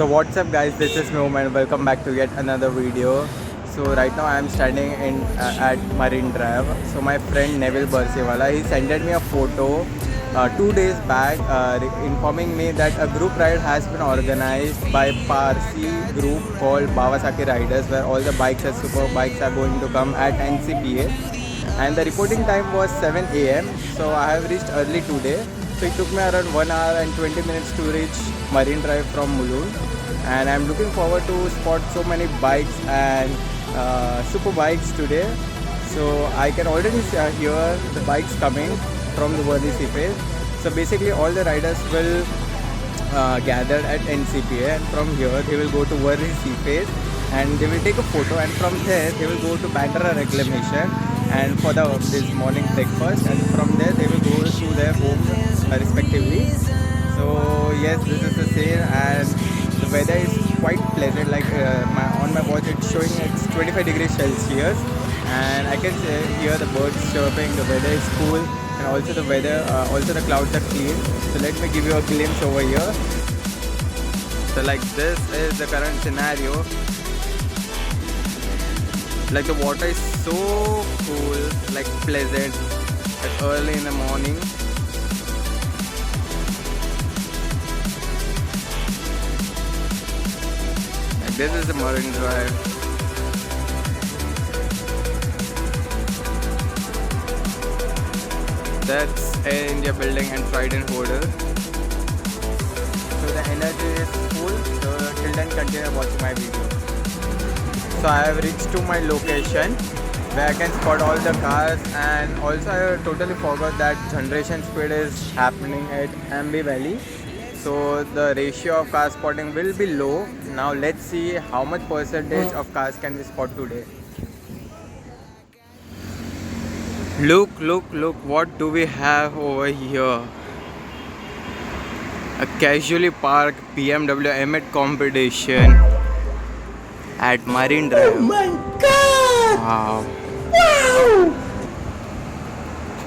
So what's up guys, this is Moom and welcome back to yet another video. So right now I am standing in at Marine Drive. So my friend Neville Barsiwala, he sent me a photo 2 days back informing me that a group ride has been organized by Parsi group called Bawasaki Riders, where all the bikes and super bikes are going to come at NCPA, and the reporting time was 7 a.m. So I have reached early today. So it took me around 1 hour and 20 minutes to reach Marine Drive from Mulund, and I'm looking forward to spot so many bikes and super bikes today. So I can already hear the bikes coming from the Worli Seaface. So basically all the riders will gather at NCPA, and from here they will go to Worli Seaface and they will take a photo, and from there they will go to Bandra Reclamation and for this morning breakfast, and from there they will go to their home respectively. So yes, this is the scene, and the weather is quite pleasant. Like on my watch it's showing it's 25 degrees Celsius, and I can hear the birds chirping. The weather is cool, and also the weather, also the clouds are clean. So let me give you a glimpse over here. So like this is the current scenario. Like the water is so cool, like pleasant, like early in the morning. Like this is the Marine Drive. That's Air India building and Trident Hotel. So the energy is full. So till then continue watching my video. So I have reached to my location where I can spot all the cars, and also I totally forgot that generation speed is happening at Ambi Valley. So the ratio of car spotting will be low. Now let's see how much percentage of cars can we spot today. Look, what do we have over here? A casually parked BMW M8 competition at Marine Drive. Oh my god! Wow. Wow!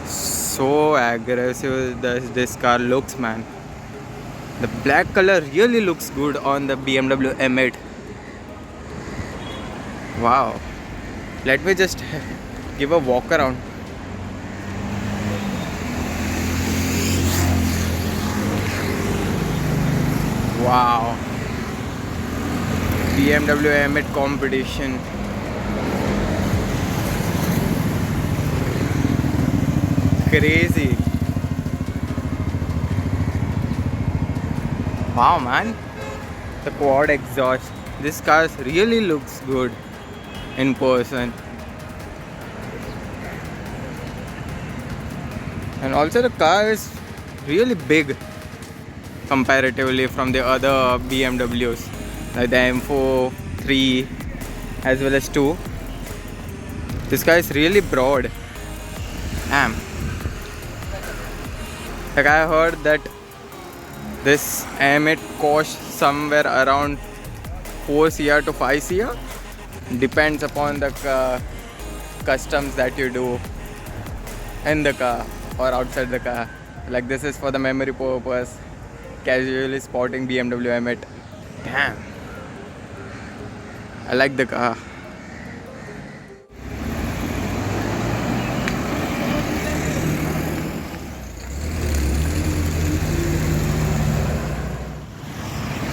So aggressive this car looks, man. The black color really looks good on the BMW M8. Wow. Let me just give a walk around. Wow. BMW M8 competition. Crazy. Wow, man. The quad exhaust. This car really looks good in person. And also the car is really big comparatively from the other BMWs. Like the M4, 3 as well as 2. This guy is really broad. Damn. Like I heard that this M8 costs somewhere around 4 CR to 5 CR. Depends upon the customs that you do in the car or outside the car. Like this is for the memory purpose. Casually spotting BMW M8. Damn. I like the car.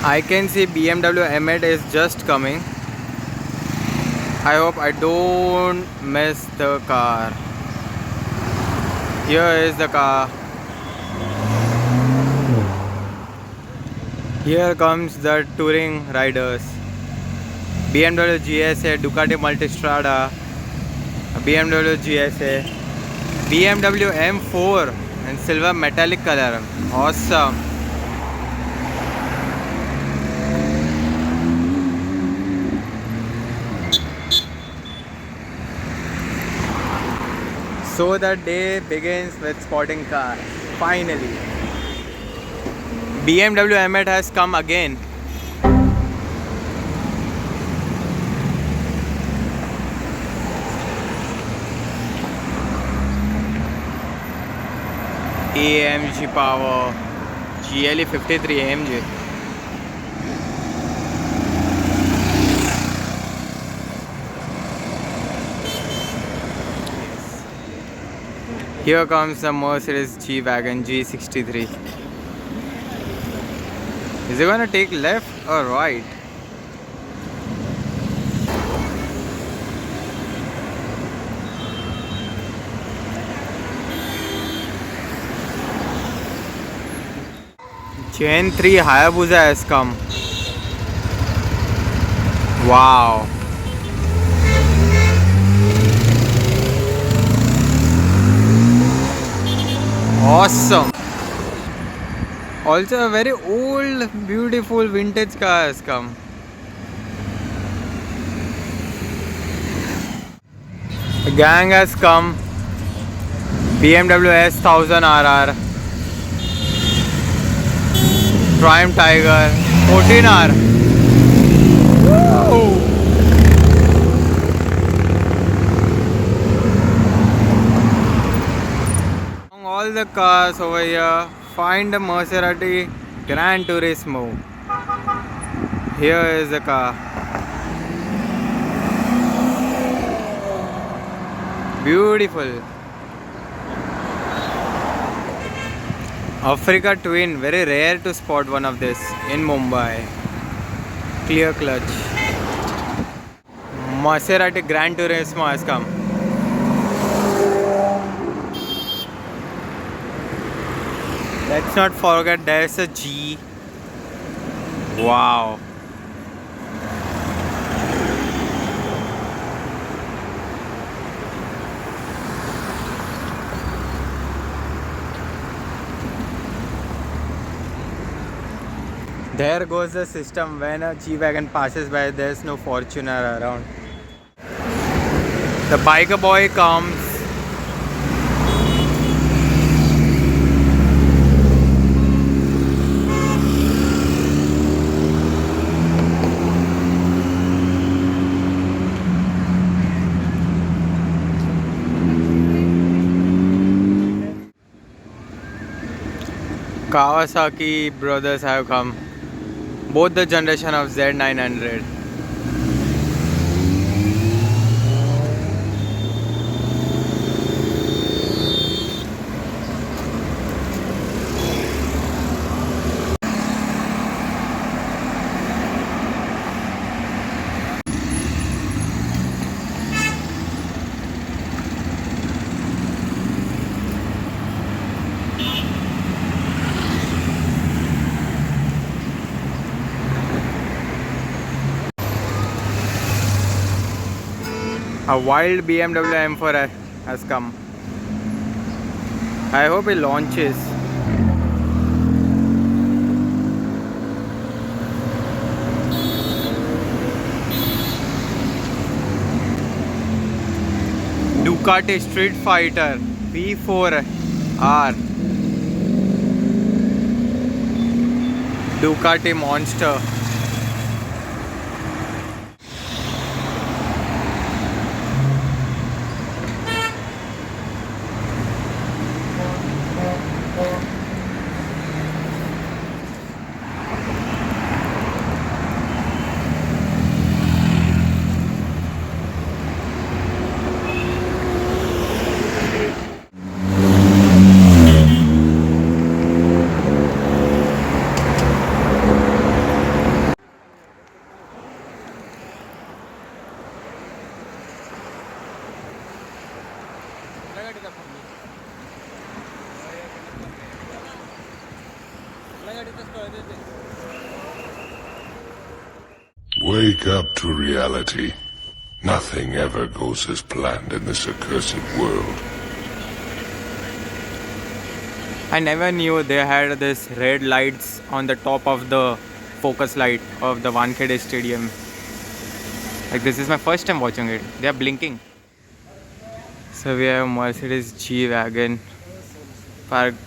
I can see BMW M8 is just coming. I hope I don't miss the car. Here is the car. Here comes the touring riders. BMW GSA, Ducati Multistrada, BMW GSA, BMW M4 in silver metallic color. Awesome. So the day begins with spotting cars. Finally. BMW M8 has come again. AMG power, GLE 53 AMG. Here comes the Mercedes G-Wagon G63. Is it gonna take left or right? Gen 3 Hayabusa has come. Wow. Awesome. Also a very old, beautiful vintage car has come. The gang has come. BMW S1000 RR. Prime Tiger 14R. Woo! Among all the cars over here, find the Maserati Gran Turismo. Here is the car. Beautiful. Africa Twin, very rare to spot one of this in Mumbai. Clear clutch. Maserati Gran Turismo has come. Let's not forget there's a G. Wow. There goes the system. When a G-Wagon passes by, there's no Fortuner around. The biker boy comes. Kawasaki brothers have come. Both the generation of Z900. A wild BMW M4 has come. I hope it launches. Ducati Street Fighter V4R. Ducati Monster. Wake up to reality. Nothing ever goes as planned in this accursed world. I never knew they had this red lights on the top of the focus light of the Wankhede Stadium. Like, this is my first time watching it. They are blinking. So we have Mercedes G-Wagon parked.